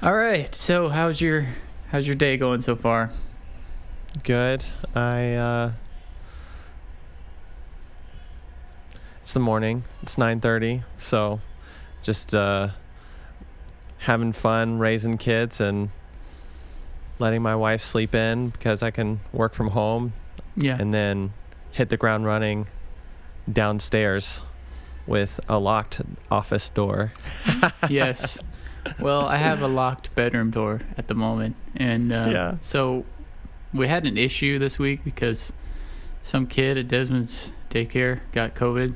All right. So how's your day going so far? Good. It's the morning. It's 9:30. So just having fun raising kids and letting my wife sleep in because I can work from home Yeah. and then hit the ground running downstairs with a locked office door. Yes. Well, I have a locked bedroom door at the moment, and Yeah. so we had an issue this week because some kid at Desmond's daycare got COVID,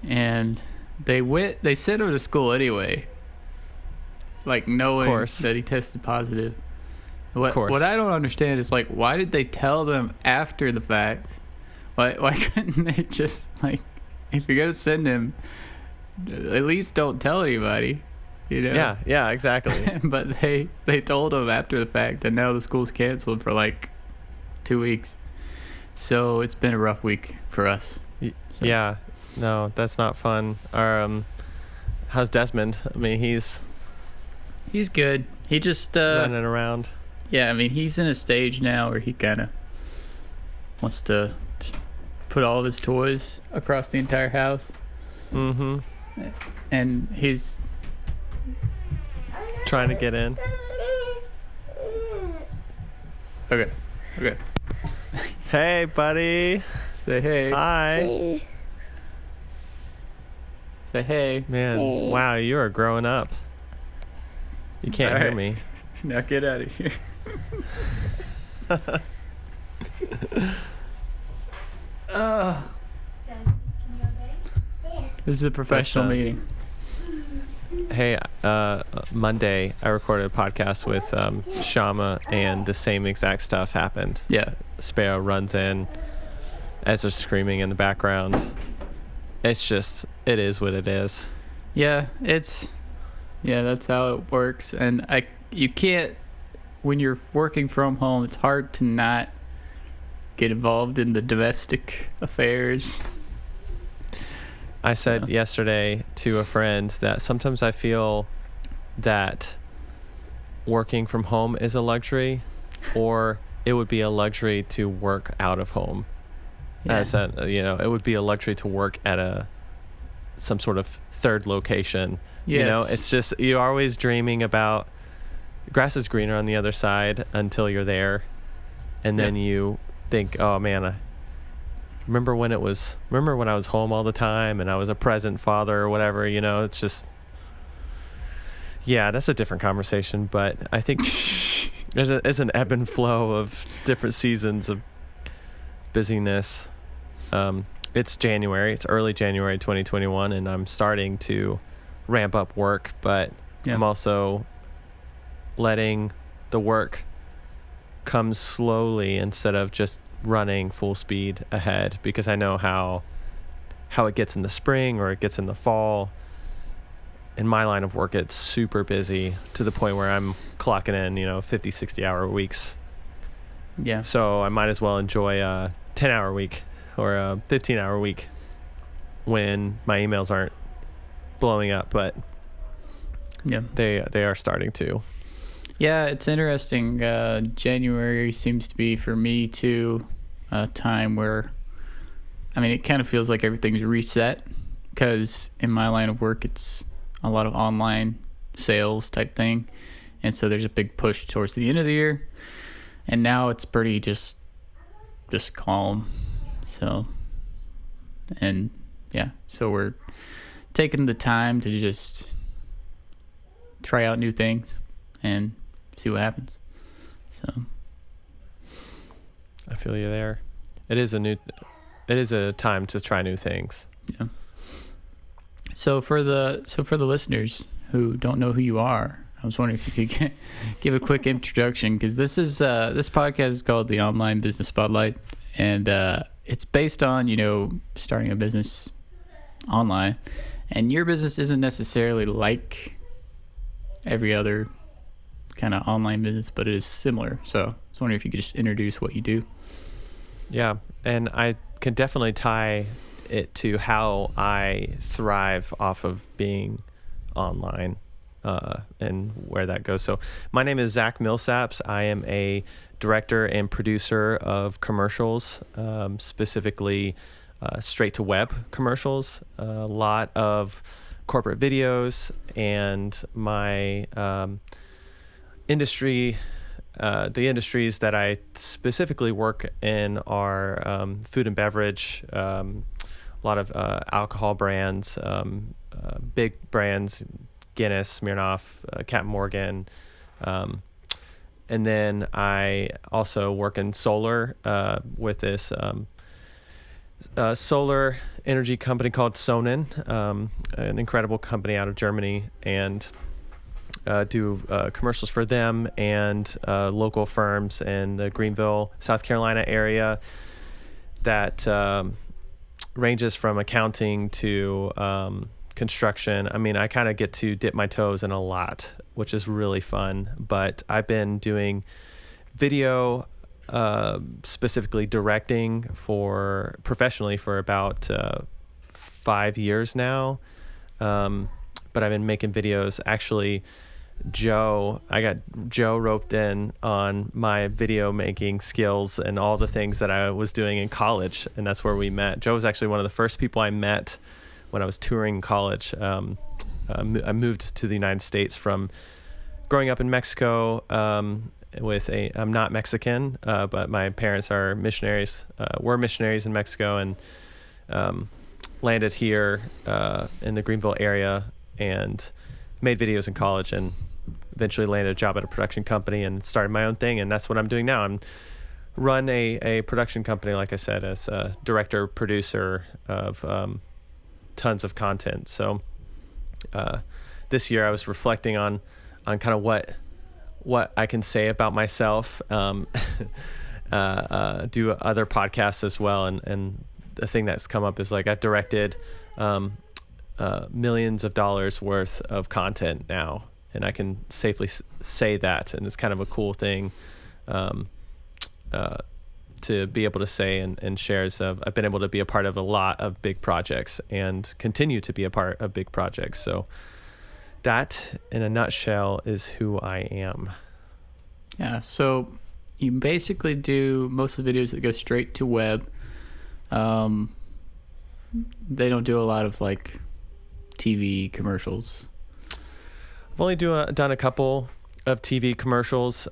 and they sent him to school anyway, like knowing course. that he tested positive. Of course. What I don't understand is, like, why did they tell them after the fact? Why couldn't they just, like, if you're gonna send him, at least don't tell anybody, you know? Yeah, exactly. But they told him after the fact, and now the school's canceled for like 2 weeks. So it's been a rough week for us. So. Yeah. No, that's not fun. How's Desmond? I mean, he's He's good. He just running around. yeah, I mean, he's in a stage now where he kind of wants to just put all of his toys across the entire house, Mm-hmm. and he's Trying to get in. okay. Hey, buddy. Say hey. Hi. Say hey. Man, wow, you are growing up. You can't All hear right. me. Now get out of here. This is a professional meeting. Hey, Monday I recorded a podcast with Shama, and the same exact stuff happened. Yeah. Sparrow runs in, Ezra's screaming in the background. It's just, it is what it is. Yeah, that's how it works. And you can't, when you're working from home, it's hard to not get involved in the domestic affairs. I said yesterday to a friend that sometimes I feel that working from home is a luxury, or it would be a luxury to work out of home. Yeah. It would be a luxury to work at some sort of third location. Yes. You know, it's just, you're always dreaming about grass is greener on the other side until you're there. And then you think, oh man, remember when I was home all the time and I was a present father or whatever, you know, it's just, yeah, that's a different conversation. But I think there's an ebb and flow of different seasons of busyness. It's January, it's early January 2021, and I'm starting to ramp up work, but I'm also letting the work come slowly instead of just running full speed ahead, because I know how it gets in the spring or it gets in the fall. In my line of work, it's super busy to the point where I'm clocking in, 50, 60-hour weeks. Yeah. So I might as well enjoy a 10-hour week or a 15-hour week when my emails aren't blowing up, but they are starting to. Yeah, it's interesting. January seems to be, for me too, a time where, I mean, it kind of feels like everything's reset, because in my line of work, it's a lot of online sales type thing. And so there's a big push towards the end of the year. And now it's pretty just calm. So we're taking the time to just try out new things and see what happens. So I feel you there. It is a time to try new things. Yeah. So for the listeners who don't know who you are, I was wondering if you could give a quick introduction, because this podcast is called the Online Business Spotlight, and it's based on starting a business online, and your business isn't necessarily like every other kind of online business, but it is similar. So I was wondering if you could just introduce what you do. Yeah, and I can definitely tie it to how I thrive off of being online. and where that goes. So my name is Zack Millsaps. I am a director and producer of commercials, specifically straight to web commercials, a lot of corporate videos, and my industry, the industries that I specifically work in are food and beverage, a lot of alcohol brands, big brands, Guinness, Smirnoff, Captain Morgan. And then I also work in solar with this solar energy company called Sonnen, an incredible company out of Germany, and do commercials for them and local firms in the Greenville, South Carolina area that ranges from accounting to construction. I mean, I kind of get to dip my toes in a lot, which is really fun. But I've been doing video, specifically directing professionally for about 5 years now. But I've been making videos. Actually, I got Joe roped in on my video making skills and all the things that I was doing in college, and that's where we met. Joe was actually one of the first people I met when I was touring college. I moved to the United States from growing up in Mexico. I'm not Mexican, but my parents are missionaries. Were missionaries in Mexico, and landed here in the Greenville area and made videos in college, and eventually landed a job at a production company and started my own thing. And that's what I'm doing now. I'm run a production company, like I said, as a director, producer of tons of content. So this year I was reflecting on kind of what I can say about myself, do other podcasts as well. And the thing that's come up is, like, I've directed millions of dollars worth of content now, and I can safely say that. And it's kind of a cool thing to be able to say and shares of. I've been able to be a part of a lot of big projects and continue to be a part of big projects. So that, in a nutshell, is who I am. Yeah. So you basically do most of the videos that go straight to web. They don't do a lot of like TV commercials. I've only done a couple of TV commercials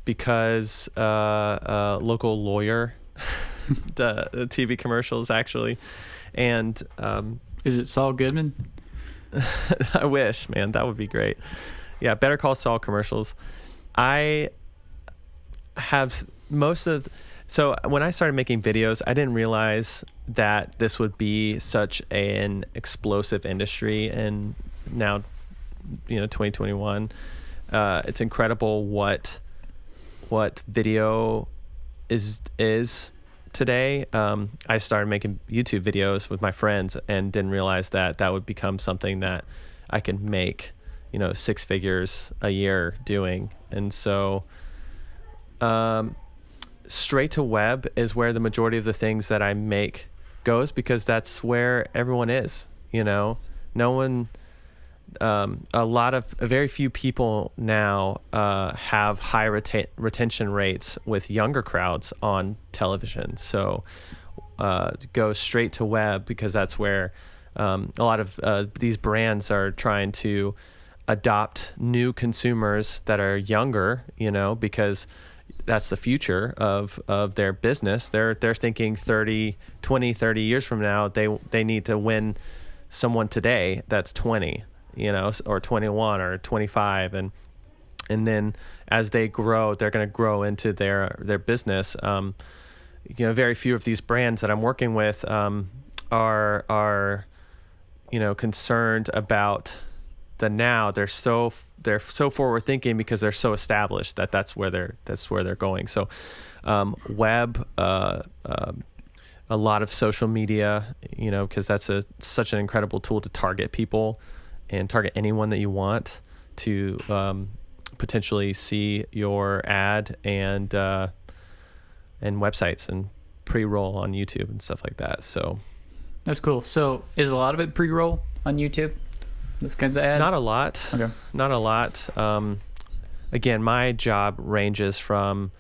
because a local lawyer, the TV commercials actually, and is it Saul Goodman? I wish, man, that would be great. Yeah, Better Call Saul commercials. I have so when I started making videos, I didn't realize that this would be such an explosive industry. And now, 2021, it's incredible what video is today. I started making YouTube videos with my friends and didn't realize that would become something that I could make, 6 figures a year doing. And so, straight to web is where the majority of the things that I make goes, because that's where everyone is. No one, very few people now have high retention rates with younger crowds on television. So go straight to web, because that's where a lot of these brands are trying to adopt new consumers that are younger, because that's the future of their business. They're thinking 30 years from now, they need to win someone today that's 20, or 21 or 25. And then as they grow, they're going to grow into their business. Very few of these brands that I'm working with are concerned about the now. They're so forward thinking because they're so established that's where they're going. So web, a lot of social media, because that's such an incredible tool to target people and target anyone that you want to potentially see your ad, and websites and pre-roll on YouTube and stuff like that. So that's cool. So is a lot of it pre-roll on YouTube? Those kinds of ads? Not a lot. Okay. Not a lot. Again, my job ranges from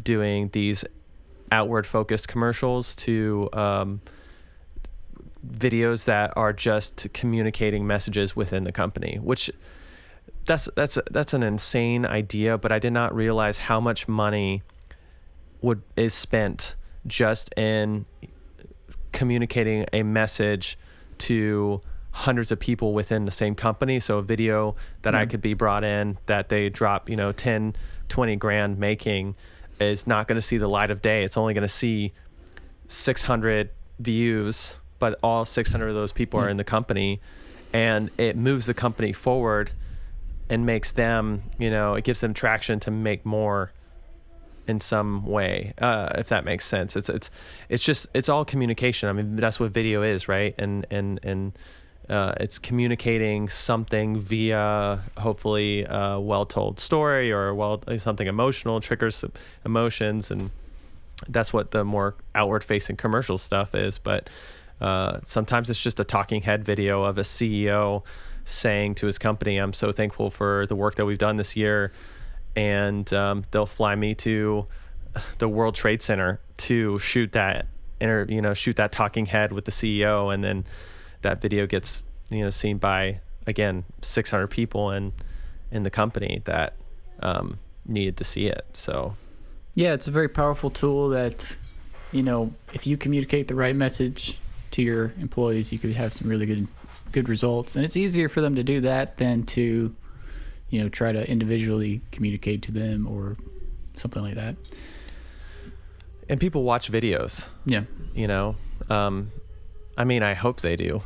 doing these outward focused commercials to videos that are just communicating messages within the company, which that's an insane idea, but I did not realize how much money is spent just in communicating a message to hundreds of people within the same company. So a video that I could be brought in that they drop, 10, 20 grand making is not going to see the light of day. It's only going to see 600 views, but all 600 of those people are in the company, and it moves the company forward and makes them, it gives them traction to make more in some way, if that makes sense. It's all communication. I mean, that's what video is, right? And it's communicating something via hopefully a well-told story or something emotional, triggers emotions, and that's what the more outward-facing commercial stuff is. But sometimes it's just a talking head video of a CEO saying to his company, "I'm so thankful for the work that we've done this year," and they'll fly me to the World Trade Center to shoot that shoot that talking head with the CEO, and then that video gets seen by, again, 600 people in the company that needed to see it. So yeah, it's a very powerful tool that, if you communicate the right message to your employees, you could have some really good results. And it's easier for them to do that than to try to individually communicate to them or something like that. And people watch videos. Yeah. I mean, I hope they do.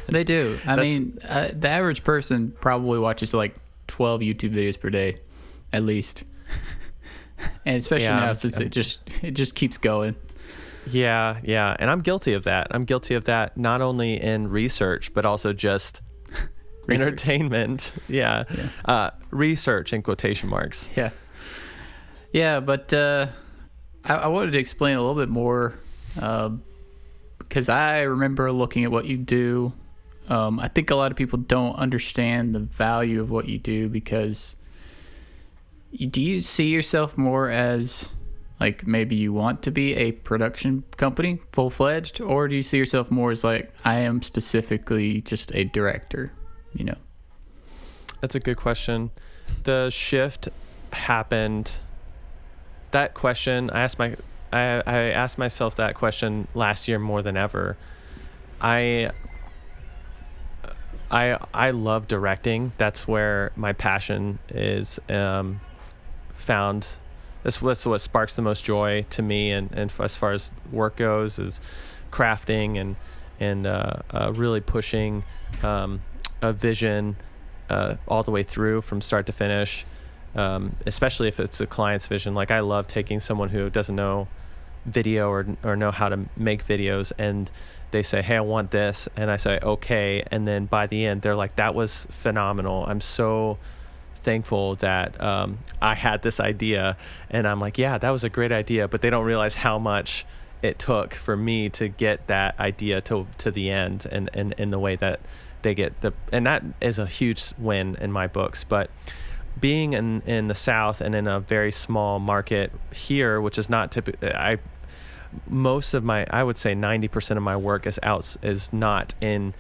They do. I mean, the average person probably watches like 12 YouTube videos per day, at least. And especially now, since it just keeps going. Yeah. And I'm guilty of that. I'm guilty of that not only in research, but also just entertainment. Yeah. Research in quotation marks. Yeah. Yeah, but I wanted to explain a little bit more because I remember looking at what you do. I think a lot of people don't understand the value of what you do because do you see yourself more as like maybe you want to be a production company full-fledged, or do you see yourself more as like I am specifically just a director, That's a good question. The shift happened. That question, I asked myself that question last year more than ever. I love directing. That's where my passion is found. That's what sparks the most joy to me, and as far as work goes, is crafting and really pushing a vision all the way through from start to finish. Especially if it's a client's vision. Like, I love taking someone who doesn't know video or know how to make videos, and they say, "Hey, I want this," and I say, "Okay," and then by the end they're like, "That was phenomenal. I'm so thankful that I had this idea," and I'm like, "Yeah, that was a great idea," but they don't realize how much it took for me to get that idea to the end, and in the way that they get and that is a huge win in my books. But being in the South and in a very small market here, which is not typical, I would say 90% of my work is not in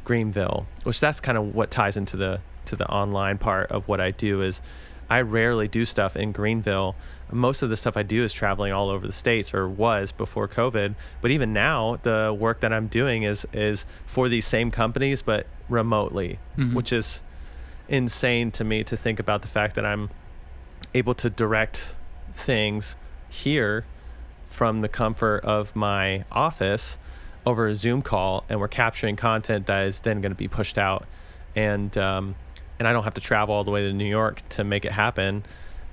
Greenville, which that's kind of what ties into the online part of what I do. Is I rarely do stuff in Greenville. Most of the stuff I do is traveling all over the States, or was before COVID. But even now, the work that I'm doing is for these same companies, but remotely, which is insane to me to think about the fact that I'm able to direct things here from the comfort of my office over a Zoom call, and we're capturing content that is then going to be pushed out, and I don't have to travel all the way to New York to make it happen.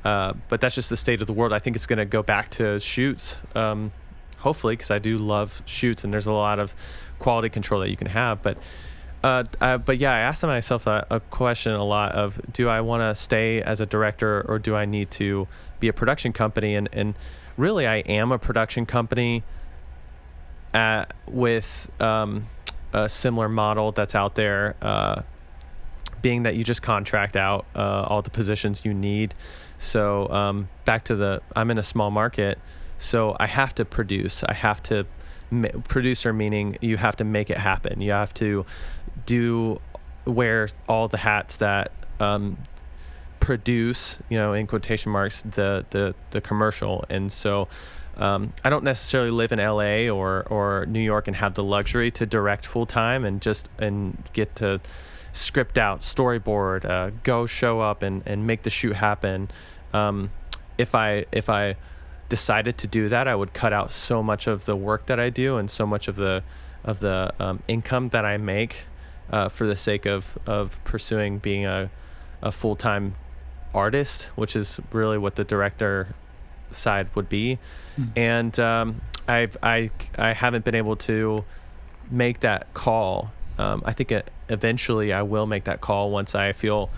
But that's just the state of the world. I think it's going to go back to shoots, hopefully, because I do love shoots, and there's a lot of quality control that you can have. But yeah, I asked myself a question a lot of, do I want to stay as a director, or do I need to be a production company? And really, I am a production company with a similar model that's out there being that you just contract out all the positions you need. So back to I'm in a small market, so I have to produce. I have to producer, meaning you have to make it happen. You have to wear all the hats that produce, in quotation marks, the commercial. And so I don't necessarily live in LA or New York and have the luxury to direct full time and get to script out, storyboard, go show up and make the shoot happen. If I decided to do that, I would cut out so much of the work that I do and so much of the income that I make for the sake of pursuing being a full-time artist, which is really what the director side would be. And I haven't been able to make that call. I think eventually I will make that call once I feel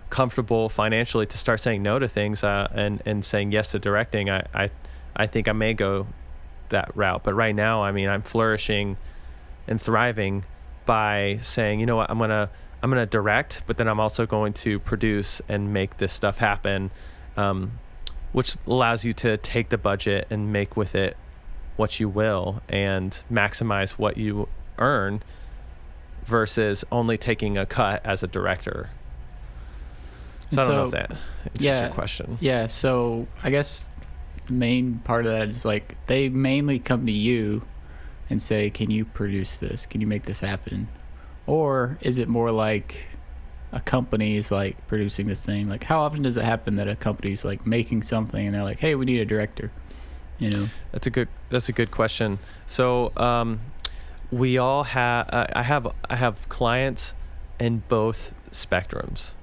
comfortable financially to start saying no to things and saying yes to directing. I think I may go that route, but right now, I mean, I'm flourishing and thriving by saying, you know what, I'm gonna direct, but then I'm also going to produce and make this stuff happen, which allows you to take the budget and make with it what you will and maximize what you earn versus only taking a cut as a director. So I don't know if that answers your question. Yeah, so I guess the main part of that is like they mainly come to you and say, can you produce this? Can you make this happen? Or is it more like a company is like producing this thing? Like how often does it happen that a company's like making something and they're like, hey, we need a director? That's a good question. So we all have I have clients in both spectrums.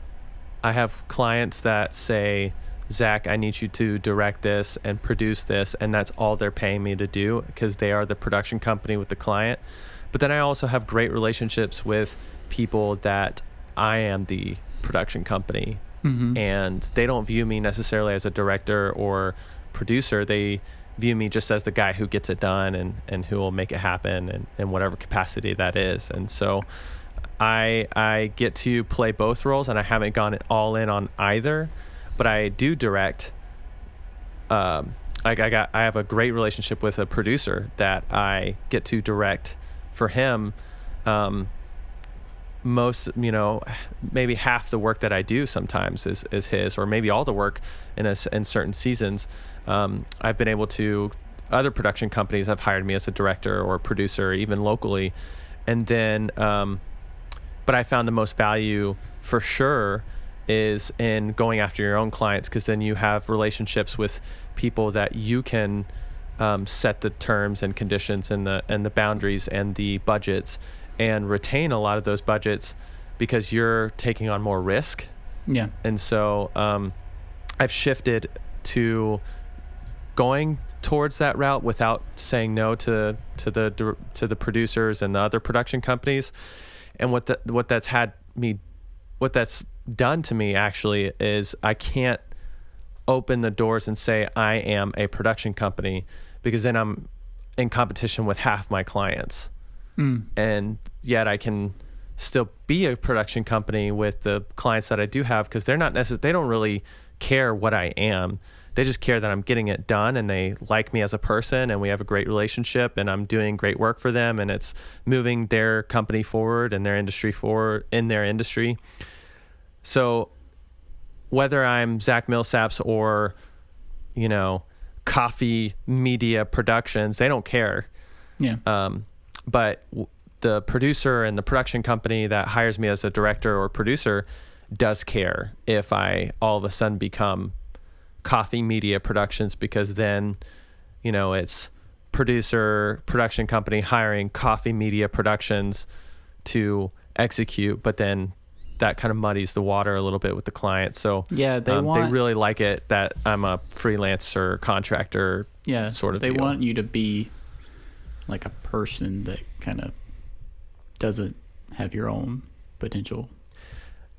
I have clients that say, Zach, I need you to direct this and produce this, and that's all they're paying me to do because they are the production company with the client. But then I also have great relationships with people that I am the production company, and they don't view me necessarily as a director or producer. They view me just as the guy who gets it done and who will make it happen in whatever capacity that is. And so I get to play both roles, and I haven't gone all in on either. But I do direct. I have a great relationship with a producer that I get to direct for him. Most, maybe half the work that I do sometimes is his, or maybe all the work in certain seasons. I've been able to. Other production companies have hired me as a director or a producer, even locally, and then. But I found the most value for sure is in going after your own clients, because then you have relationships with people that you can set the terms and conditions and the boundaries and the budgets and retain a lot of those budgets because you're taking on more risk. Yeah. And so I've shifted to going towards that route without saying no to the producers and the other production companies. And what that's done to me actually is I can't open the doors and say I am a production company, because then I'm in competition with half my clients. And yet I can still be a production company with the clients that I do have, because they don't really care what I am. They just care that I'm getting it done, and they like me as a person, and we have a great relationship, and I'm doing great work for them, and it's moving their company forward and their industry forward in their industry. So whether I'm Zack Millsaps or, Coffee Media Productions, they don't care. Yeah. But the producer and the production company that hires me as a director or producer does care if I all of a sudden become Coffee Media Productions, because then, it's production company hiring Coffee Media Productions to execute, but then that kind of muddies the water a little bit with the client. So yeah, they really like it that I'm a freelancer contractor. Yeah, sort of. They deal. want you to be like a person that kind of doesn't have your own potential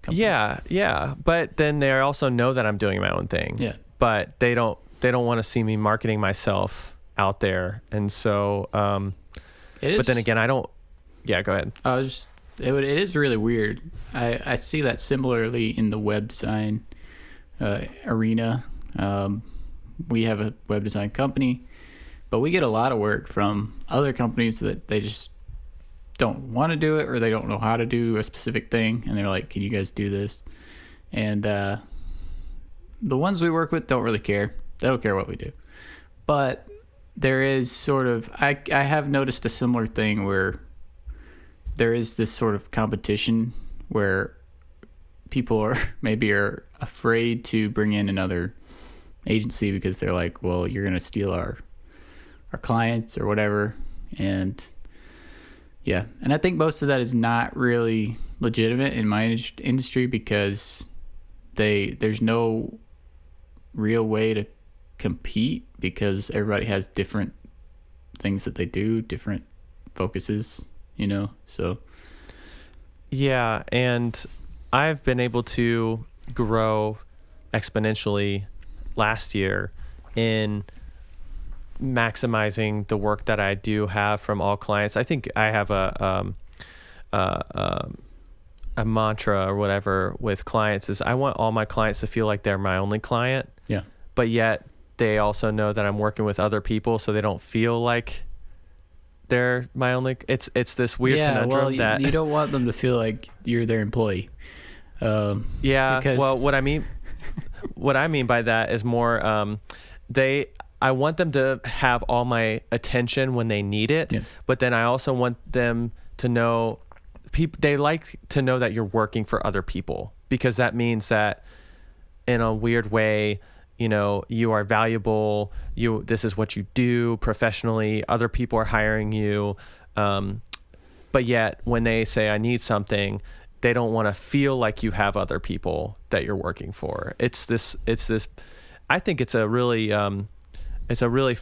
company. Yeah. But then they also know that I'm doing my own thing. Yeah. But they don't want to see me marketing myself out there. And so, but then again, I don't. Yeah, go ahead. it is really weird. I see that similarly in the web design arena. We have a web design company, but we get a lot of work from other companies that they just don't want to do it, or they don't know how to do a specific thing, and they're like, can you guys do this? And the ones we work with don't really care. They don't care what we do. But there is sort of, I have noticed a similar thing where there is this sort of competition where people are afraid to bring in another agency because they're like, well, you're going to steal our clients or whatever. And yeah, and I think most of that is not really legitimate in my industry, because there's no real way to compete, because everybody has different things that they do, different focuses, so yeah. And I've been able to grow exponentially last year in maximizing the work that I do have from all clients. I think I have a mantra or whatever with clients is I want all my clients to feel like they're my only client. Yeah. But yet they also know that I'm working with other people, so they don't feel like they're my only. It's this weird conundrum that you don't want them to feel like you're their employee. Because, well, what I mean by that is more I want them to have all my attention when they need it, but then I also want them to know they like to know that you're working for other people, because that means that in a weird way, you are valuable. This is what you do professionally. Other people are hiring you. But yet when they say, I need something, they don't want to feel like you have other people that you're working for. It's this, I think it's a really fun, it's a really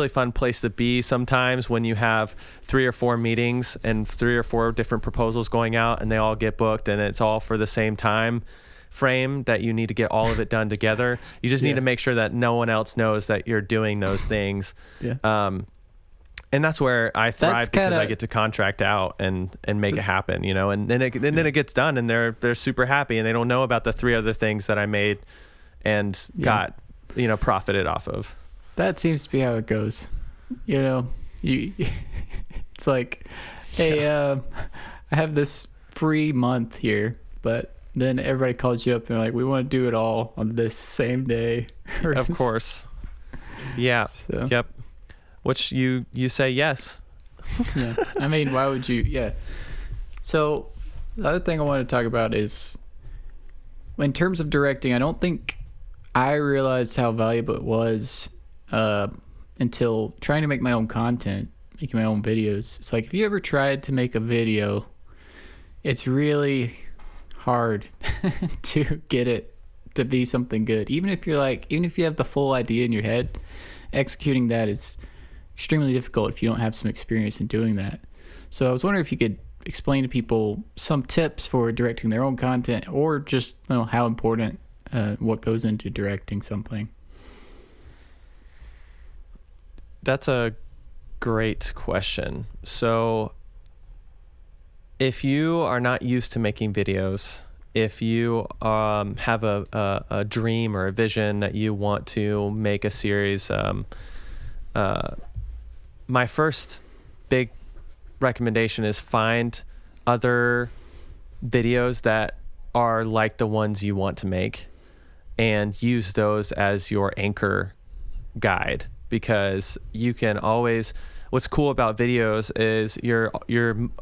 fun place to be sometimes when you have 3 or 4 meetings and 3 or 4 different proposals going out, and they all get booked, and it's all for the same time frame that you need to get all of it done together. You just need to make sure that no one else knows that you're doing those things. And that's where I thrive, because I get to contract out and make it happen, and then it gets done, and they're super happy, and they don't know about the 3 other things that I made and got, profited off of. That seems to be how it goes. It's like, hey, I have this free month here, but then everybody calls you up and they're like, we want to do it all on this same day. Of course. Yeah. So. Yep. Which you say yes. Yeah. I mean, why would you? Yeah. So the other thing I want to talk about is, in terms of directing, I don't think I realized how valuable it was until trying to make my own content, making my own videos. It's like, if you ever tried to make a video, it's really hard to get it to be something good. Even if you have the full idea in your head, executing that is extremely difficult if you don't have some experience in doing that. So I was wondering if you could explain to people some tips for directing their own content, or just how important what goes into directing something. That's a great question. So if you are not used to making videos, if you have a dream or a vision that you want to make a series, my first big recommendation is find other videos that are like the ones you want to make, and use those as your anchor guide, because you can always, what's cool about videos is you're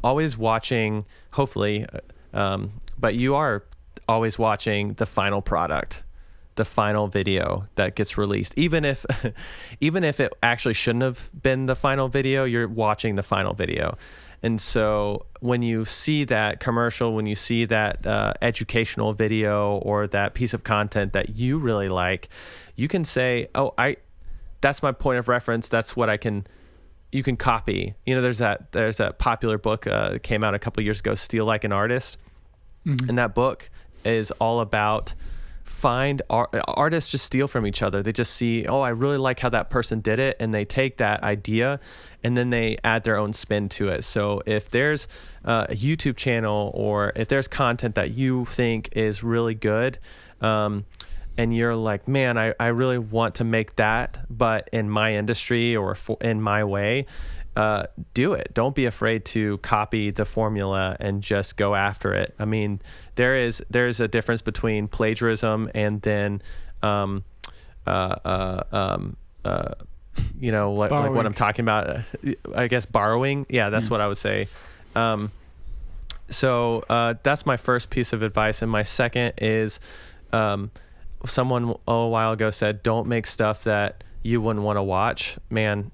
always watching, hopefully, but you are always watching the final product, the final video that gets released. Even if it actually shouldn't have been the final video, you're watching the final video. And so when you see that commercial, when you see that educational video or that piece of content that you really like, you can say, oh, that's my point of reference. That's what you can copy. There's that popular book that came out a couple years ago, Steal Like an Artist. Mm-hmm. And that book is all about find artists just steal from each other. They just see, oh, I really like how that person did it, and they take that idea and then they add their own spin to it. So if there's a YouTube channel, or if there's content that you think is really good, and you're like, man, I really want to make that, but in my industry or in my way, do it. Don't be afraid to copy the formula and just go after it. I mean, there's a difference between plagiarism and then, like what I'm talking about, I guess borrowing. Yeah, that's what I would say. So that's my first piece of advice. And my second is, someone a while ago said, don't make stuff that you wouldn't want to watch. Man,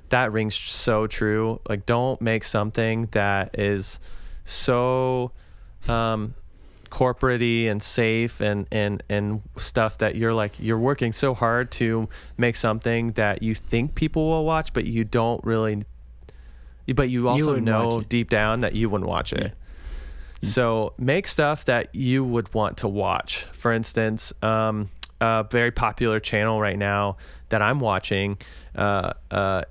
that rings so true. Like, don't make something that is so corporate-y and safe and stuff that you're working so hard to make something that you think people will watch, but you don't really, but you also know deep down that you wouldn't watch it. So make stuff that you would want to watch. For instance, a very popular channel right now that I'm watching are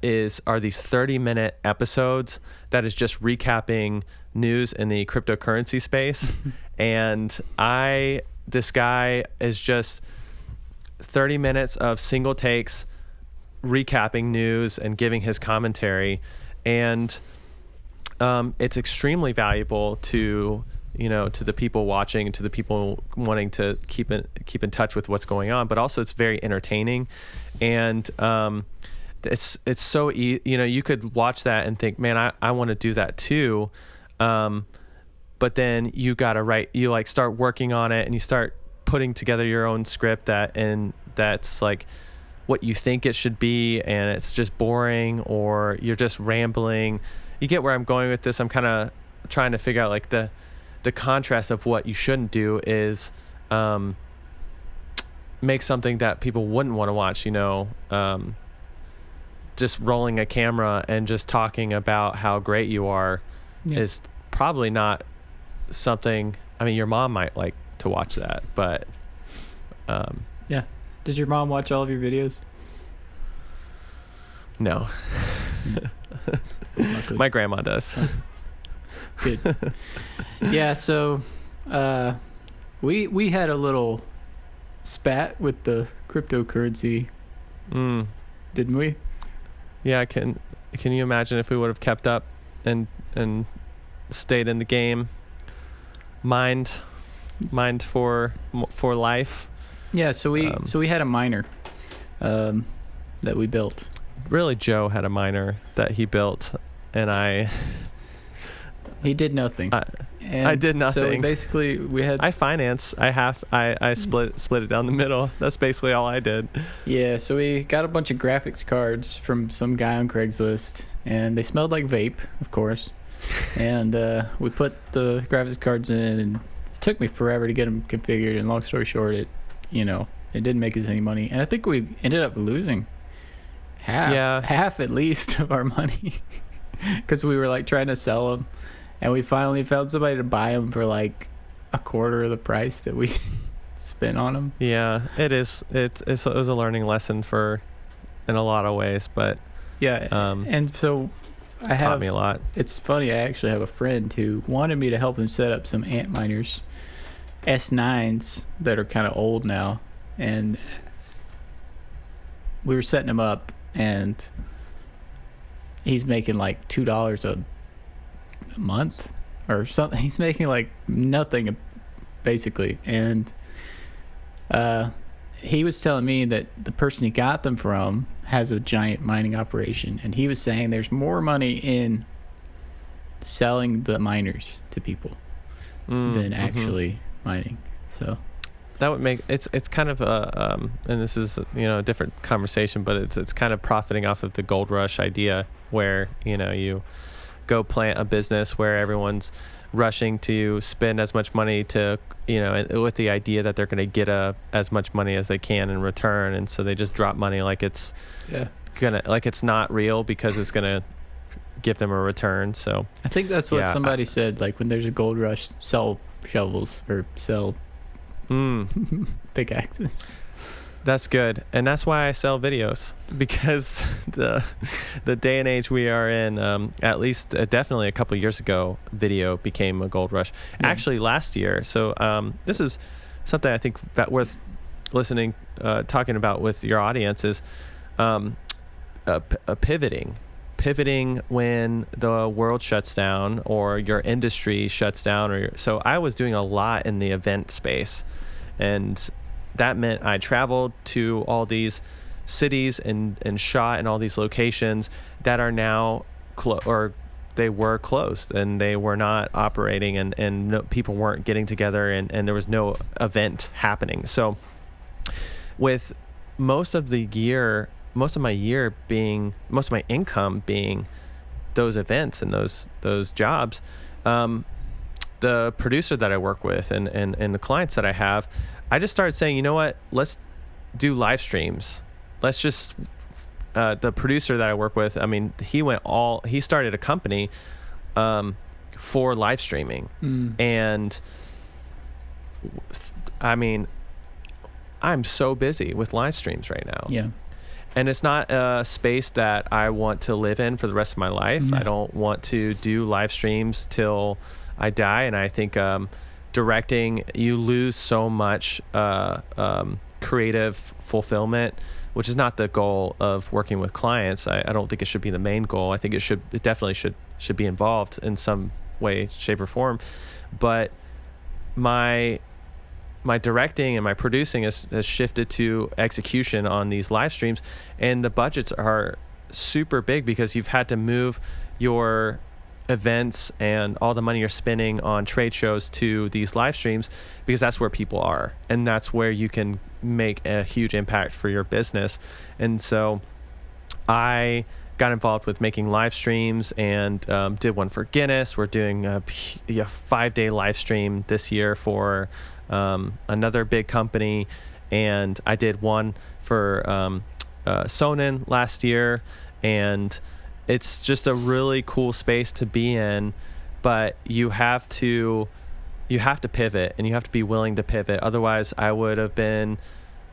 these 30-minute episodes that is just recapping news in the cryptocurrency space. And this guy is just 30 minutes of single takes recapping news and giving his commentary. And it's extremely valuable to the people watching and to the people wanting to keep in touch with what's going on, but also it's very entertaining. And it's so you could watch that and think, man, I want to do that too. But then you start working on it and you start putting together your own script that's like what you think it should be, and it's just boring, or you're just rambling. You get where I'm going with this. I'm kind of trying to figure out like the contrast of what you shouldn't do is make something that people wouldn't want to watch, just rolling a camera and just talking about how great you are is probably not something. I mean, your mom might like to watch that, but yeah. Does your mom watch all of your videos? No. My grandma does. Good. Yeah, so we had a little spat with the cryptocurrency, didn't we? Yeah, can you imagine if we would have kept up and stayed in the game, mined for life? Yeah, so we had a miner that we built. Really, Joe had a miner that he built, and he did nothing. I did nothing. So basically, I split it down the middle. That's basically all I did. Yeah, so we got a bunch of graphics cards from some guy on Craigslist, and they smelled like vape, of course. And we put the graphics cards in, and it took me forever to get them configured. And long story short, it didn't make us any money, and I think we ended up losing half at least of our money because we were like trying to sell them, and we finally found somebody to buy them for like a quarter of the price that we spent on them. Yeah, it is. It was a learning lesson in a lot of ways, but yeah. And so taught me a lot. It's funny. I actually have a friend who wanted me to help him set up some Antminers S9s that are kind of old now, and we were setting them up, and he's making like $2 a month or something. He's making like nothing basically, and he was telling me that the person he got them from has a giant mining operation, and he was saying there's more money in selling the miners to people than actually mining. So that would make it's kind of and this is a different conversation, but it's kind of profiting off of the gold rush idea, where you go plant a business where everyone's rushing to spend as much money to with the idea that they're going to get as much money as they can in return, and so they just drop money like it's it's not real because it's gonna give them a return. So I think that's what somebody said, like when there's a gold rush, sell shovels or sell Pickaxes. That's good. And that's why I sell videos, because the day and age we are in, at least definitely a couple years ago, video became a gold rush. Yeah. Actually, last year. So this is something I think that worth listening, talking about with your audience is pivoting when the world shuts down or your industry shuts down. So I was doing a lot in the event space, and that meant I traveled to all these cities and shot in all these locations that are now they were closed and they were not operating, and no, people weren't getting together, and there was no event happening. So with most of my income being those events and those jobs, the producer that I work with and the clients that I have, I just started saying, you know what, let's do live streams. Let's just, the producer that I work with, I mean, he started a company for live streaming. And I mean, I'm so busy with live streams right now. Yeah. And it's not a space that I want to live in for the rest of my life. No. I don't want to do live streams till I die. And I think directing, you lose so much creative fulfillment, which is not the goal of working with clients. I don't think it should be the main goal. I think it definitely should be involved in some way, shape, or form. But my directing and my producing has shifted to execution on these live streams, and the budgets are super big because you've had to move your events and all the money you're spending on trade shows to these live streams, because that's where people are and that's where you can make a huge impact for your business. And so I got involved with making live streams and did one for Guinness. We're doing a 5-day live stream this year for another big company, and I did one for Sonnen last year, and it's just a really cool space to be in. But you have to pivot, and you have to be willing to pivot. Otherwise, I would have been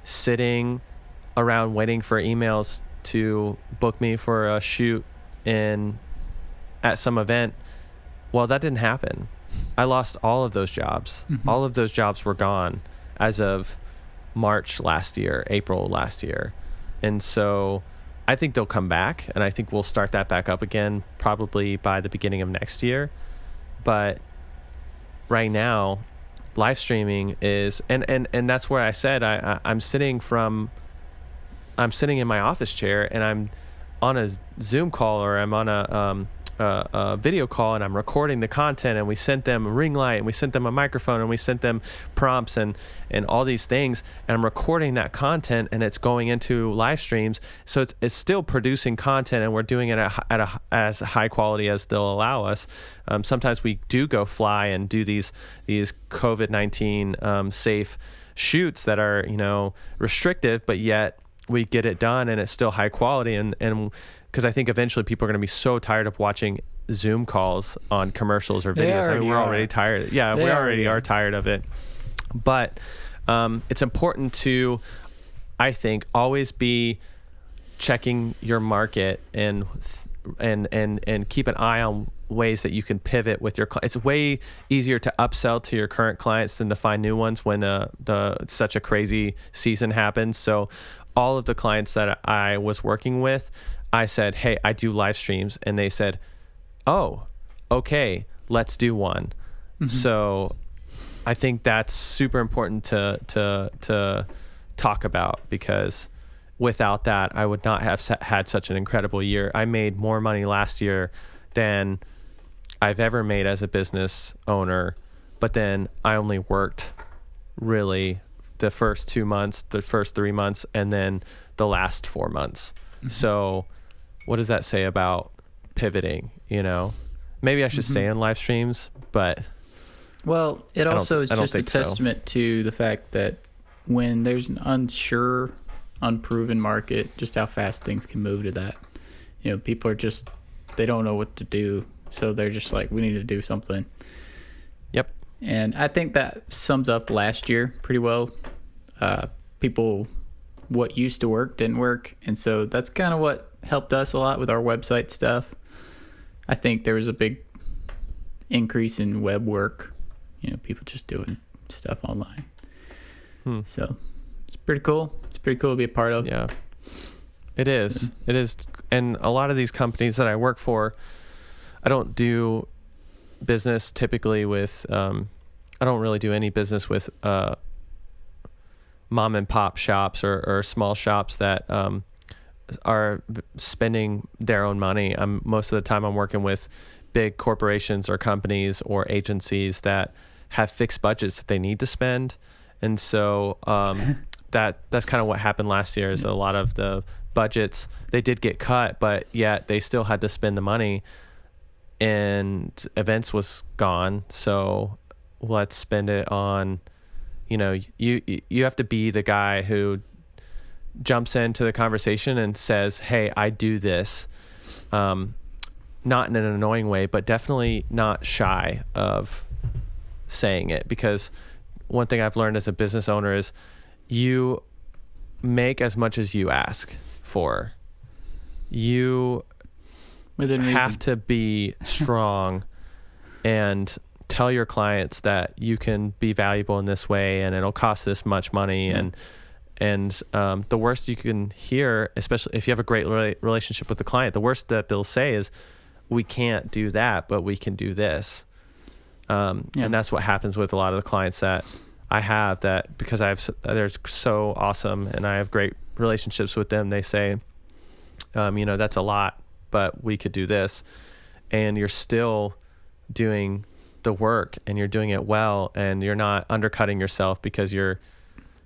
sitting around waiting for emails to book me for a shoot at some event. Well, that didn't happen. I lost all of those jobs. Mm-hmm. All of those jobs were gone as of April last year. And so I think they'll come back, and I think we'll start that back up again probably by the beginning of next year. But right now, live streaming is, and that's where I said I'm sitting in my office chair, and I'm on a Zoom call, or I'm on a video call, and I'm recording the content, and we sent them a ring light, and we sent them a microphone, and we sent them prompts and all these things, and I'm recording that content, and it's going into live streams. So it's still producing content, and we're doing it at as high quality as they'll allow us. Sometimes we do go fly and do these COVID-19 safe shoots that are restrictive, but yet we get it done, and it's still high quality. And because I think eventually people are going to be so tired of watching Zoom calls on commercials or videos. I mean, we're already tired. Yeah, we already are tired of it. But it's important to, I think, always be checking your market and keep an eye on ways that you can pivot with your clients. It's way easier to upsell to your current clients than to find new ones when such a crazy season happens. So all of the clients that I was working with, I said, hey, I do live streams. And they said, oh, okay, let's do one. Mm-hmm. So I think that's super important to talk about, because without that, I would not have had such an incredible year. I made more money last year than I've ever made as a business owner. But then I only worked really the first 2 months, the first 3 months, and then the last 4 months. Mm-hmm. So what does that say about pivoting? Maybe I should stay in live streams, but well, it also is just a testament to the fact that when there's an unsure, unproven market, just how fast things can move to that. People are they don't know what to do, so they're just like, we need to do something. Yep. And I think that sums up last year pretty well. People, what used to work didn't work. And so that's kind of what helped us a lot with our website stuff. I think there was a big increase in web work, people just doing stuff online. So it's pretty cool. It's pretty cool to be a part of. Yeah, it is. So. It is. And a lot of these companies that I work for, I don't do business typically with, I don't really do any business with mom and pop shops or small shops that are spending their own money. Most of the time I'm working with big corporations or companies or agencies that have fixed budgets that they need to spend. And so that's kind of what happened last year is a lot of the budgets, they did get cut, but yet they still had to spend the money and events was gone. So let's spend it on, you have to be the guy who jumps into the conversation and says, hey, I do this. Not in an annoying way, but definitely not shy of saying it, because one thing I've learned as a business owner is you make as much as you ask for. You have to be strong and tell your clients that you can be valuable in this way and it'll cost this much money. Yeah. And the worst you can hear, especially if you have a great relationship with the client, the worst that they'll say is, we can't do that, but we can do this. And that's what happens with a lot of the clients that I have, that because they're so awesome and I have great relationships with them. They say, that's a lot, but we could do this. And you're still doing the work and you're doing it well, and you're not undercutting yourself because you're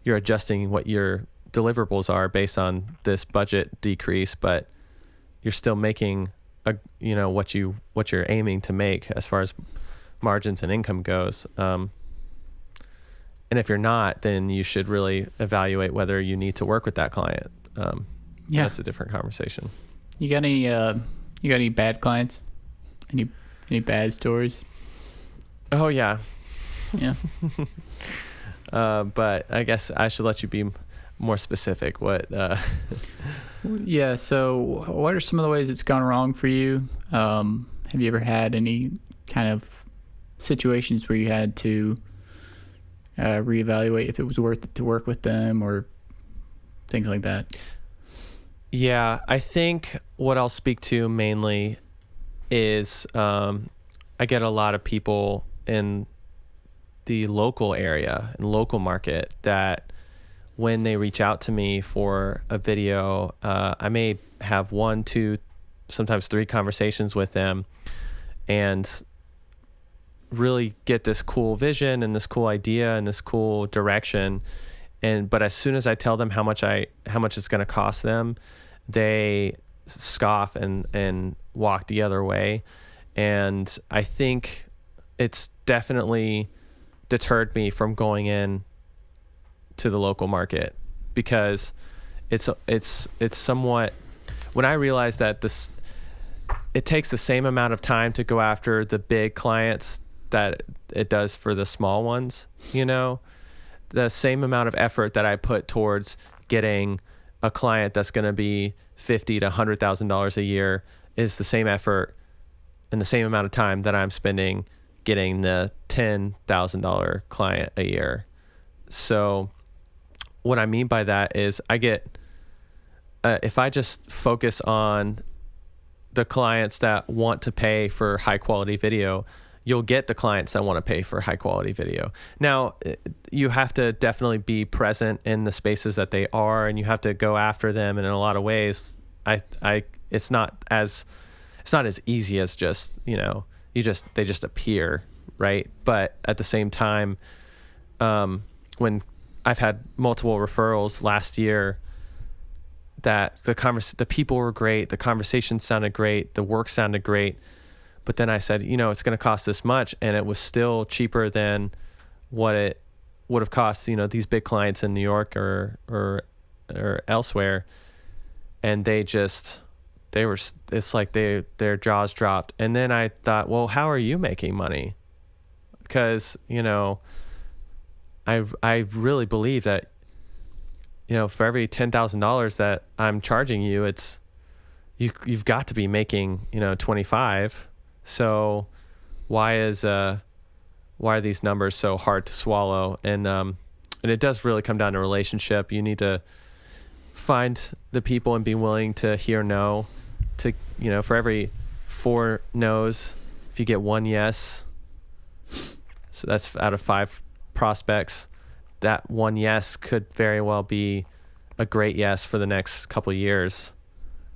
adjusting what your deliverables are based on this budget decrease, but you're still making what you're aiming to make as far as margins and income goes. And if you're not, then you should really evaluate whether you need to work with that client. That's a different conversation. You got any bad clients? Any bad stories? Oh yeah. Yeah. But I guess I should let you be more specific. What? Yeah. So what are some of the ways it's gone wrong for you? Have you ever had any kind of situations where you had to reevaluate if it was worth it to work with them or things like that? Yeah, I think what I'll speak to mainly is I get a lot of people in the local area and local market that when they reach out to me for a video, I may have 1, 2, sometimes 3 conversations with them and really get this cool vision and this cool idea and this cool direction. But as soon as I tell them how much it's going to cost them, they scoff and walk the other way. And I think it's definitely deterred me from going in to the local market, because it's somewhat, when I realized that it takes the same amount of time to go after the big clients that it does for the small ones, the same amount of effort that I put towards getting a client that's going to be $50,000 to $100,000 a year is the same effort and the same amount of time that I'm spending getting the $10,000 client a year. So what I mean by that is I get, if I just focus on the clients that want to pay for high quality video, you'll get the clients that want to pay for high quality video. Now, you have to definitely be present in the spaces that they are, and you have to go after them. And in a lot of ways, it's not as easy as just, they just appear, right? But at the same time, when I've had multiple referrals last year that the people were great, the conversation sounded great, the work sounded great, but then I said, it's going to cost this much, and it was still cheaper than what it would have cost, these big clients in New York or elsewhere, and it's like their jaws dropped. And then I thought, well, how are you making money? because, I really believe that, for every $10,000 that I'm charging you, you've got to be making, 25. So why are these numbers so hard to swallow? And it does really come down to relationship. You need to find the people and be willing to hear no. To, for every 4 no's, if you get 1 yes, so that's out of 5 prospects, that 1 yes could very well be a great yes for the next couple of years.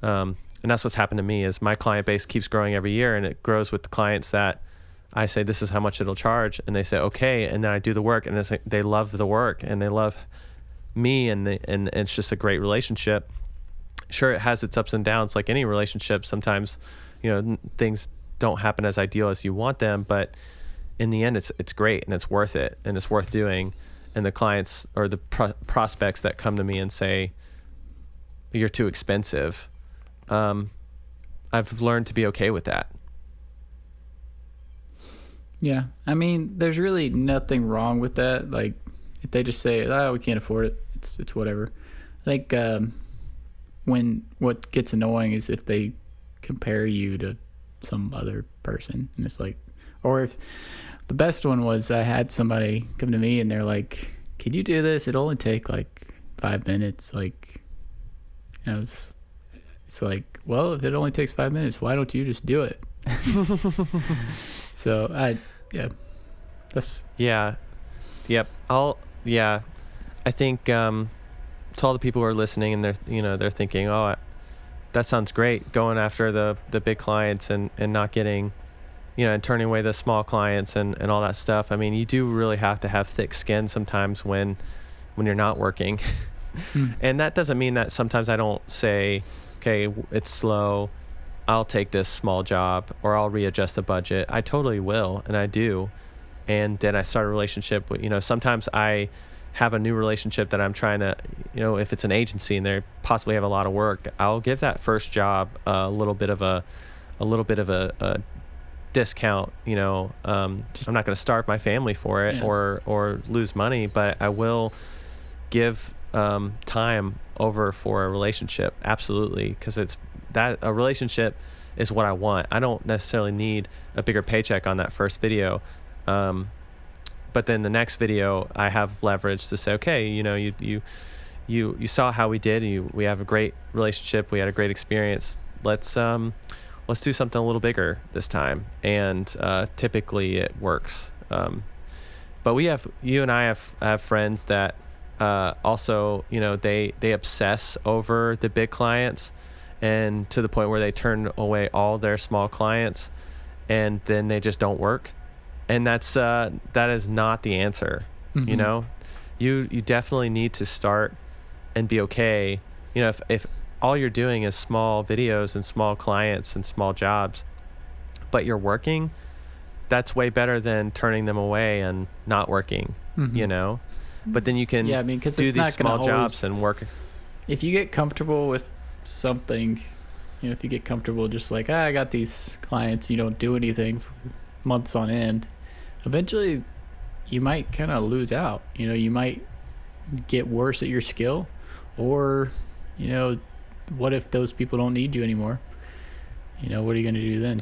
And that's what's happened to me, is my client base keeps growing every year, and it grows with the clients that I say, this is how much it'll charge. And they say, okay. And then I do the work, and they love the work and they love me, and it's just a great relationship. Sure, it has its ups and downs like any relationship. Sometimes, things don't happen as ideal as you want them, but in the end, it's great, and it's worth it, and it's worth doing. And the clients or the prospects that come to me and say, you're too expensive, I've learned to be okay with that. Yeah, I mean, there's really nothing wrong with that. Like, if they just say, we can't afford it, it's whatever. I think when what gets annoying is if they compare you to some other person, and it's like, or if the best one was, I had somebody come to me and they're like, can you do this? It'll only take like 5 minutes. Like, it's like, well, if it only takes 5 minutes, why don't you just do it? So I think to all the people who are listening, and they're thinking, that sounds great, going after the big clients and not getting, and turning away the small clients and all that stuff. I mean, you do really have to have thick skin sometimes when you're not working. And that doesn't mean that sometimes I don't say, okay, it's slow, I'll take this small job, or I'll readjust the budget. I totally will, and I do. And then I start a relationship with, sometimes I have a new relationship that I'm trying to, if it's an agency and they possibly have a lot of work, I'll give that first job a little bit of a discount. I'm not going to starve my family for it, or lose money, but I will give time over for a relationship. Absolutely. Because a relationship is what I want. I don't necessarily need a bigger paycheck on that first video. But then the next video, I have leverage to say, okay, you saw how we did. We have a great relationship. We had a great experience. Let's do something a little bigger this time. And typically it works. But you and I have friends that also, they obsess over the big clients, and to the point where they turn away all their small clients, and then they just don't work. And that is not the answer. Mm-hmm. You definitely need to start and be okay. If all you're doing is small videos and small clients and small jobs, but you're working, that's way better than turning them away and not working. Mm-hmm. But then you can do these small jobs and work. If you get comfortable with something, if you get comfortable just like, I got these clients, you don't do anything for months on end, eventually you might kind of lose out. You might get worse at your skill, or what if those people don't need you anymore? What are you going to do then?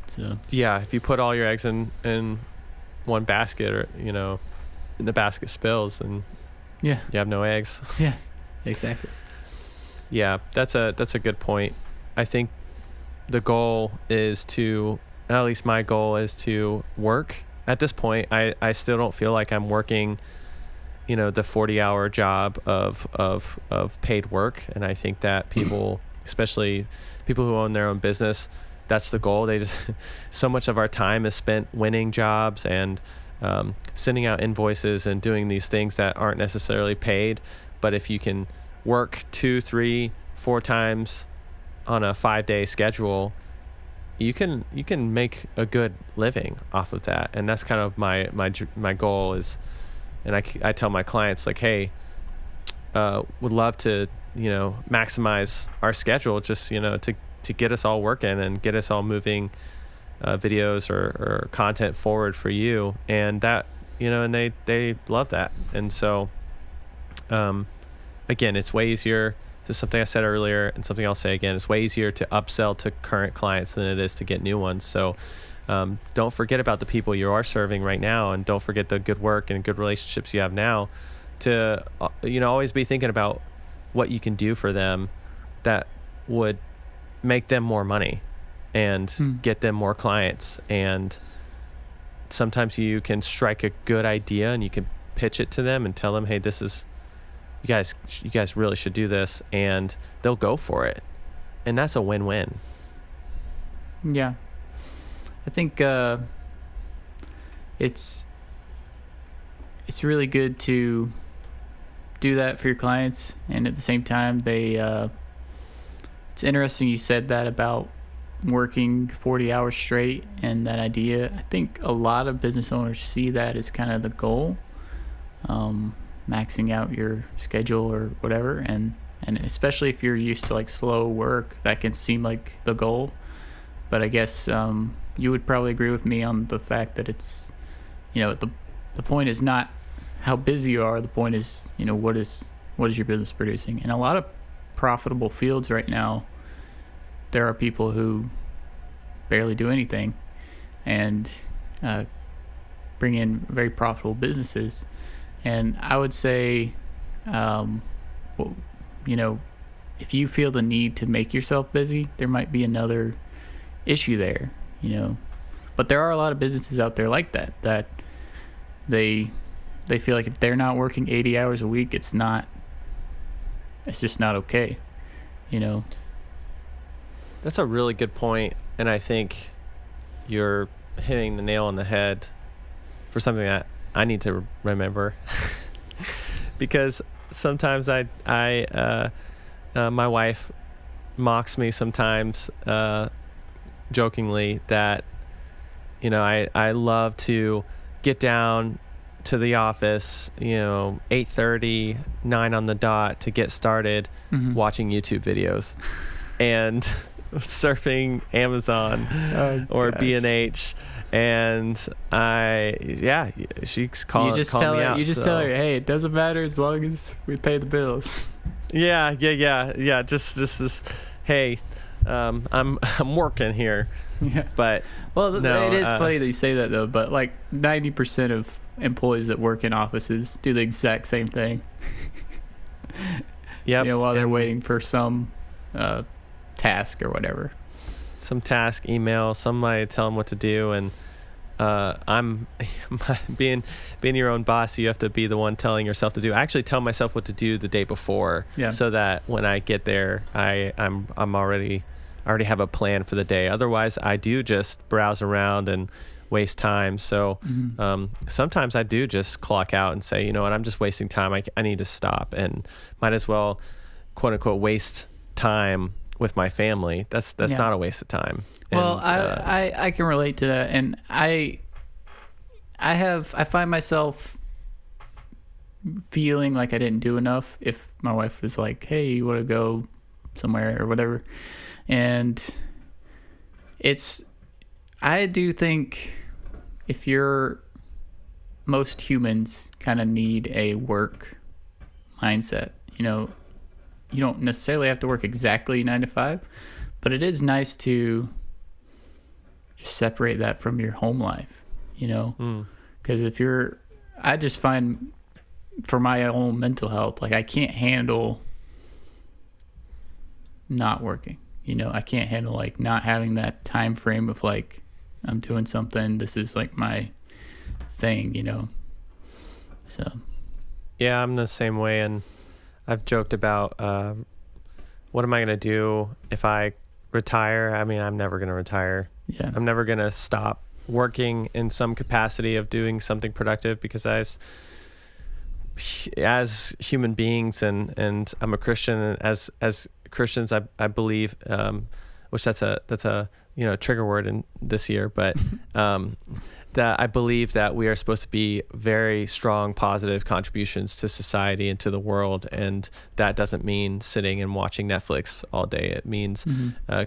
So if you put all your eggs in one basket, or the basket spills, and you have no eggs. Yeah, exactly. Yeah, that's a good point. I think the goal is to, at least my goal is to work. At this point, I still don't feel like I'm working, the 40-hour job of paid work. And I think that people, especially people who own their own business, that's the goal. They just, so much of our time is spent winning jobs and sending out invoices and doing these things that aren't necessarily paid. But if you can work 2, 3, 4 times on a 5-day schedule, you can make a good living off of that. And that's kind of my goal is, and I tell my clients, like, hey, would love to maximize our schedule, just to get us all working and get us all moving videos or content forward for you, and that, and they love that. And so again, it's way easier. This is something I said earlier and something I'll say again. It's way easier to upsell to current clients than it is to get new ones. So don't forget about the people you are serving right now, and don't forget the good work and good relationships you have now, to always be thinking about what you can do for them that would make them more money and get them more clients. And sometimes you can strike a good idea and you can pitch it to them and tell them, hey, this is, you guys really should do this, and they'll go for it. And that's a win-win. Yeah. I think it's really good to do that for your clients, and at the same time it's interesting you said that about working 40 hours straight and that idea. I think a lot of business owners see that as kind of the goal, maxing out your schedule or whatever, and especially if you're used to like slow work, that can seem like the goal. But I guess you would probably agree with me on the fact that it's, the point is not how busy you are. The point is, what is your business producing? And a lot of profitable fields right now, there are people who barely do anything and bring in very profitable businesses. And I would say, if you feel the need to make yourself busy, there might be another issue there, But there are a lot of businesses out there like that they feel like if they're not working 80 hours a week, it's just not okay, That's a really good point, and I think you're hitting the nail on the head for something that I need to remember. Because sometimes I my wife mocks me sometimes, jokingly, that I love to get down to the office 8:30, 9 on the dot to get started watching YouTube videos and surfing Amazon or B&H. And she's calling me out. You just tell her, hey, it doesn't matter as long as we pay the bills. Yeah. Just hey, I'm working here. Yeah. But it is funny that you say that though. But like 90% of employees that work in offices do the exact same thing. Yep. While they're waiting for some task or whatever. Some task, email, somebody tell them what to do, and I'm being your own boss. You have to be the one telling yourself to do. I actually tell myself what to do the day before, so that when I get there, I already have a plan for the day. Otherwise, I do just browse around and waste time. So sometimes I do just clock out and say, you know what, I'm just wasting time. I need to stop, and might as well, quote unquote, waste time with my family. That's not a waste of time. Well, and, I can relate to that, and I find myself feeling like I didn't do enough if my wife was like, hey, you want to go somewhere or whatever. And I do think most humans kind of need a work mindset. You don't necessarily have to work exactly 9 to 5, but it is nice to just separate that from your home life, because I just find for my own mental health, like I can't handle not working, I can't handle like not having that time frame of like, I'm doing something, this is like my thing, so. Yeah, I'm the same way. And I've joked about, what am I going to do if I retire? I mean, I'm never going to retire. Yeah. I'm never going to stop working in some capacity of doing something productive, because as human beings, and I'm a Christian, and as Christians, I believe, which that's a trigger word in this year, but that I believe that we are supposed to be very strong, positive contributions to society and to the world. And that doesn't mean sitting and watching Netflix all day. It means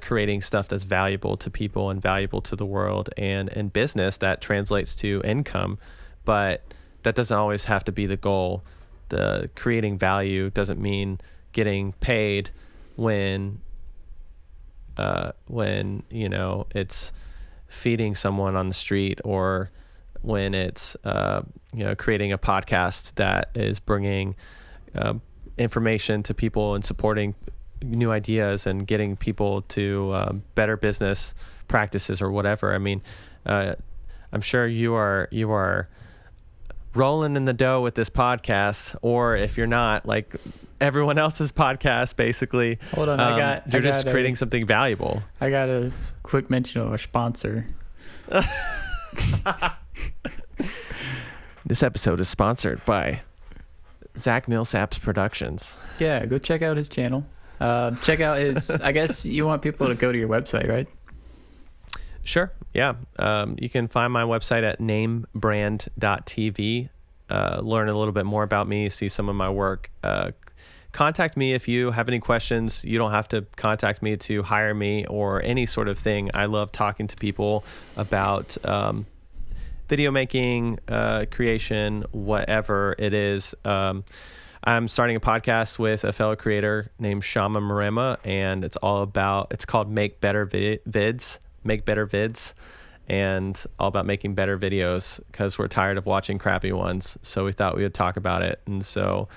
creating stuff that's valuable to people and valuable to the world, and in business that translates to income. But that doesn't always have to be the goal. The creating value doesn't mean getting paid when you know, it's feeding someone on the street, or when it's you know, creating a podcast that is bringing information to people and supporting new ideas and getting people to better business practices or whatever. I mean, I'm sure you are rolling in the dough with this podcast, or if you're not, like everyone else's podcast, basically. Hold on, you're just creating something valuable. I got a quick mention of our sponsor. This episode is sponsored by Zack Millsaps Productions. Yeah, go check out his channel. Check out his, I guess you want people to go to your website, right? Sure. Yeah. You can find my website at namebrand.tv. Learn a little bit more about me, see some of my work. Contact me if you have any questions. You don't have to contact me to hire me or any sort of thing. I love talking to people about video making, creation, whatever it is. I'm starting a podcast with a fellow creator named Shama Marema, and it's called Make Better Vids, and all about making better videos, because we're tired of watching crappy ones. So we thought we would talk about it. And so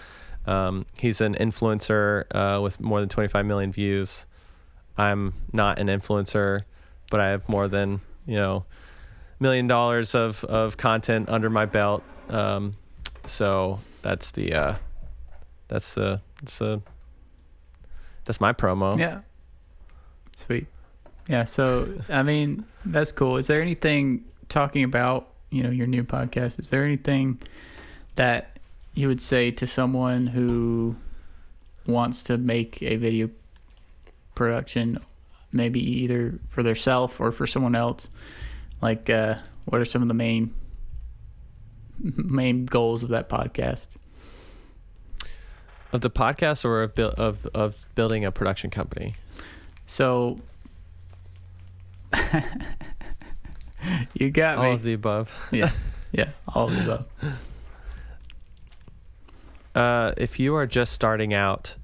he's an influencer with more than 25 million views. I'm not an influencer, but I have more than, $1 million of content under my belt. So that's my promo. Yeah. Sweet. Yeah. So, I mean, that's cool. Is there anything, talking about, your new podcast, is there anything that you would say to someone who wants to make a video production, maybe either for themselves or for someone else? Like, what are some of the main goals of that podcast? Of the podcast, or of building a production company? So you got me. All of the above. Yeah, all of the above. If you are just starting out,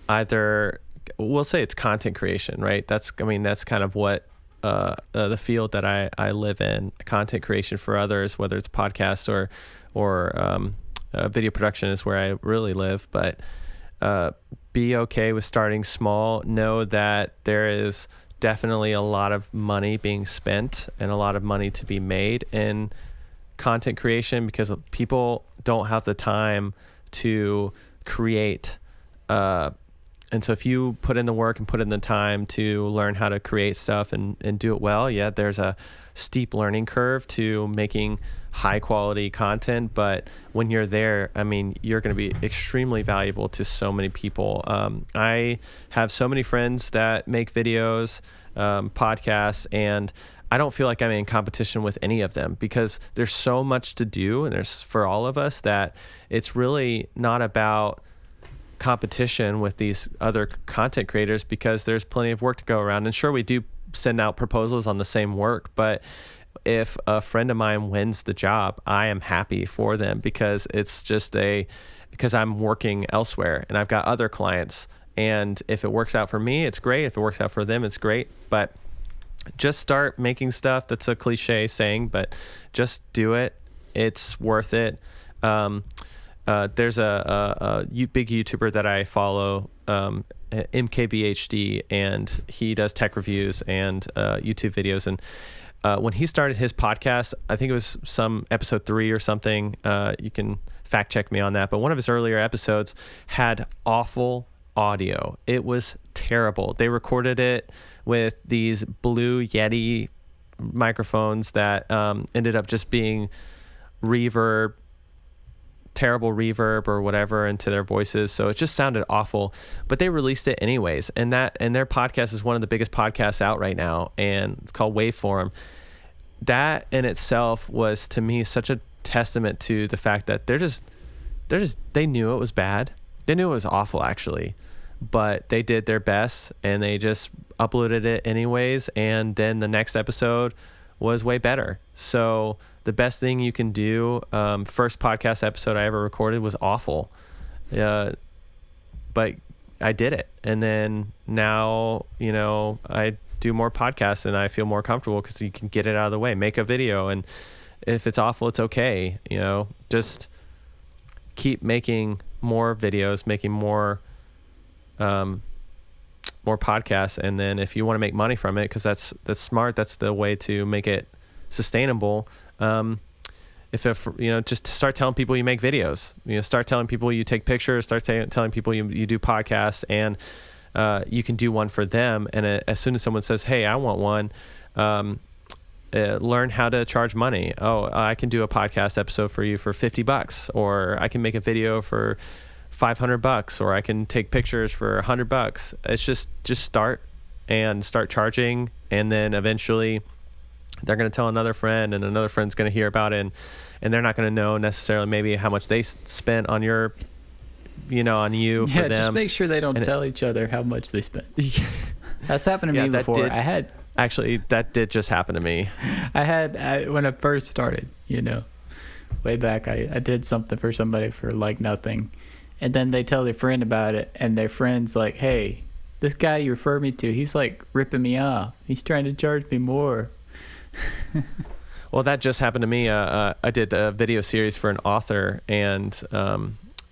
either we'll say it's content creation, right? That's kind of what the field that I live in, content creation for others, whether it's podcast or video production is where I really live. But be okay with starting small. Know that there is definitely a lot of money being spent and a lot of money to be made in content creation, because people don't have the time to create. And so if you put in the work and put in the time to learn how to create stuff and do it well, yeah, there's a steep learning curve to making high quality content. But when you're there, you're going to be extremely valuable to so many people. I have so many friends that make videos, podcasts, and I don't feel like I'm in competition with any of them, because there's so much to do, and there's, for all of us, that it's really not about competition with these other content creators, because there's plenty of work to go around. And sure, we do send out proposals on the same work, but if a friend of mine wins the job, I am happy for them, because it's just because I'm working elsewhere and I've got other clients. And if it works out for me, it's great. If it works out for them, it's great. But just start making stuff. That's a cliche saying, but just do it. It's worth it. There's a big YouTuber that I follow, MKBHD, and he does tech reviews and YouTube videos. And when he started his podcast, I think it was some episode 3 or something. You can fact check me on that. But one of his earlier episodes had awful audio. It was terrible. They recorded it with these Blue Yeti microphones that ended up just being terrible reverb or whatever into their voices. So it just sounded awful, but they released it anyways. And their podcast is one of the biggest podcasts out right now, and it's called Waveform. that in itself was to me such a testament to the fact that they knew it was bad. They knew it was awful actually, but they did their best and they just uploaded it anyways. And then the next episode was way better. So the best thing you can do, first podcast episode I ever recorded was awful. But I did it. And then now, I do more podcasts and I feel more comfortable because you can get it out of the way, make a video. And if it's awful, it's okay. Just keep making more videos, making more podcasts. And then if you want to make money from it, because that's smart, that's the way to make it sustainable. Just start telling people you make videos, start telling people you take pictures, start telling people you do podcasts, and you can do one for them. And as soon as someone says, hey, I want one, learn how to charge money. Oh, I can do a podcast episode for you for $50, or I can make a video for $500, or I can take pictures for $100. It's just start charging. And then eventually they're going to tell another friend, and another friend's going to hear about it, and they're not going to know necessarily maybe how much they spent on your, on you. For them. Just make sure they don't tell each other how much they spent. That's happened to me before. Actually, that did just happen to me. When I first started, way back, I did something for somebody for like nothing, and then they tell their friend about it, and their friend's like, hey, this guy you refer me to, he's like ripping me off. He's trying to charge me more. Well, that just happened to me. I did a video series for an author, and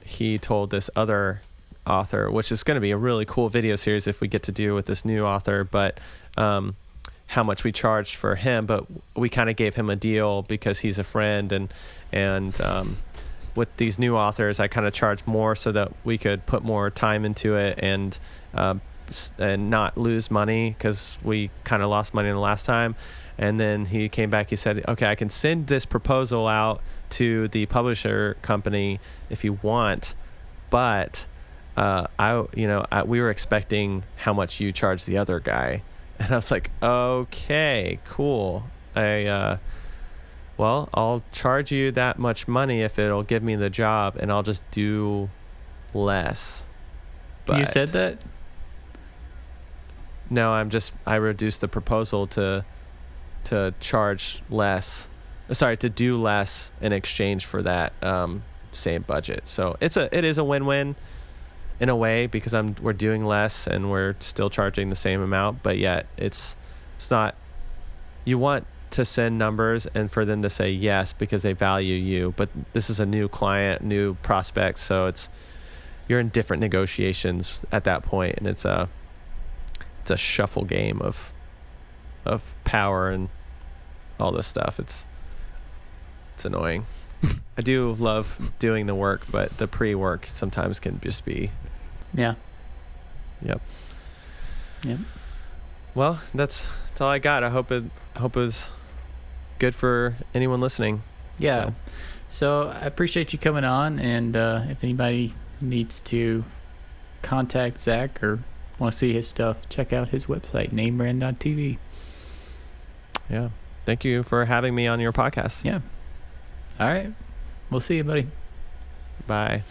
he told this other author, which is going to be a really cool video series if we get to do with this new author, but how much we charged for him. But we kind of gave him a deal because he's a friend, and with these new authors, I kind of charged more so that we could put more time into it and not lose money, because we kind of lost money the last time. And then he came back, he said, okay, I can send this proposal out to the publisher company if you want, but we were expecting how much you charge the other guy. And I was like, okay, cool. I'll charge you that much money if it'll give me the job, and I'll just do less. But you said that? No, I reduced the proposal to charge less, to do less in exchange for that same budget. So it is a win-win in a way, because we're doing less and we're still charging the same amount, but yet it's not. You want to send numbers and for them to say yes because they value you, but this is a new client, new prospect, so you're in different negotiations at that point, and it's a shuffle game of power and all this stuff. It's annoying. I do love doing the work, but the pre-work sometimes can just be. Yeah. Yep. Well, that's all I got. I hope it was good for anyone listening. Yeah. So I appreciate you coming on, and if anybody needs to contact Zach or want to see his stuff, check out his website, namebrand.tv. Yeah. Thank you for having me on your podcast. Yeah. All right. We'll see you, buddy. Bye.